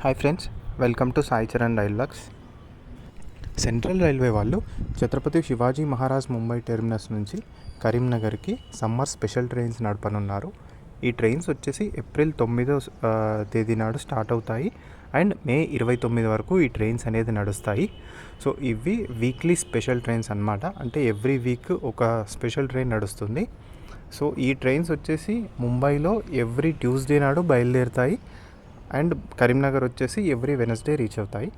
Hi friends, welcome to Sai Charan dialogues. Central railway వాళ్ళు Chhatrapati Shivaji Maharaj Mumbai terminus నుంచి కరీంనగర్కి summer special trains నడపనున్నారు. ఈ trains వచ్చేసి ఏప్రిల్ 9వ తేదీ నాడు స్టార్ట్ అవుతాయి అండ్ మే 29 వరకు ఈ ట్రైన్స్ అనేది నడుస్తాయి. సో ఇవి వీక్లీ స్పెషల్ ట్రైన్స్ అన్నమాట. అంటే ఎవ్రీ వీక్ ఒక స్పెషల్ ట్రైన్ నడుస్తుంది. సో ఈ ట్రైన్స్ వచ్చేసి ముంబైలో ఎవ్రీ ట్యూస్డే నాడు బయలుదేరుతాయి అండ్ కరీంనగర్ వచ్చేసి ఎవ్రీ వెనస్డే రీచ్ అవుతాయి.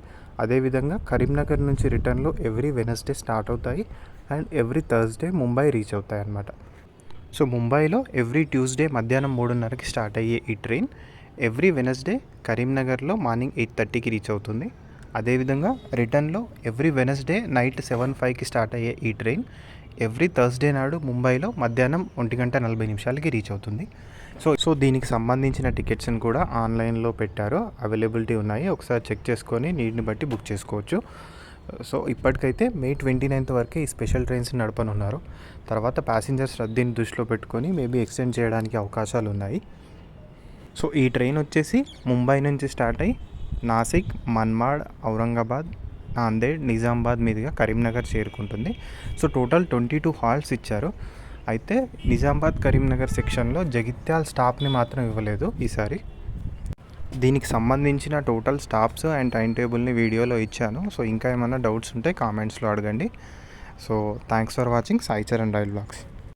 అదేవిధంగా కరీంనగర్ నుంచి రిటర్న్లో ఎవ్రీ వెనస్డే స్టార్ట్ అవుతాయి and every Thursday Mumbai reach అవుతాయి అన్నమాట. సో ముంబైలో ఎవ్రీ ట్యూస్డే మధ్యాహ్నం 3:30కి స్టార్ట్ అయ్యే ఈ ట్రైన్ ఎవ్రీ వెనస్డే కరీంనగర్లో మార్నింగ్ 8:30కి రీచ్ అవుతుంది. అదేవిధంగా రిటర్న్లో ఎవ్రీ వెనస్డే నైట్ 7:05కి స్టార్ట్ అయ్యే ఈ ట్రైన్ ఎవ్రీ థర్స్డే నాడు ముంబైలో మధ్యాహ్నం 1:40 రీచ్ అవుతుంది. సో దీనికి సంబంధించిన టికెట్స్ని కూడా ఆన్లైన్లో పెట్టారు, అవైలబిలిటీ ఉన్నాయి. ఒకసారి చెక్ చేసుకొని నీడ్ని బట్టి బుక్ చేసుకోవచ్చు. సో ఇప్పటికైతే మే 29 వరకే ఈ స్పెషల్ ట్రైన్స్ నడపనున్నారు. తర్వాత ప్యాసింజర్స్ రద్దీని దృష్టిలో పెట్టుకొని మేబీ ఎక్స్టెండ్ చేయడానికి అవకాశాలు ఉన్నాయి. సో ఈ ట్రైన్ వచ్చేసి ముంబై నుంచి స్టార్ట్ అయ్యి నాసిక్, మన్మాడ్, ఔరంగాబాద్, నాందేడ్, నిజామాబాద్ మీదుగా కరీంనగర్ చేరుకుంటుంది. సో టోటల్ 22 హాల్ట్స్ ఇచ్చారు. అయితే నిజామాబాద్ కరీంనగర్ సెక్షన్లో జగిత్యాల స్టాప్ని మాత్రం ఇవ్వలేదు ఈసారి. దీనికి సంబంధించిన టోటల్ స్టాప్స్ అండ్ టైం టేబుల్ని వీడియోలో ఇచ్చాను. సో ఇంకా ఏమైనా డౌట్స్ ఉంటే కామెంట్స్లో అడగండి. So thanks for watching Sai Charan dialogues.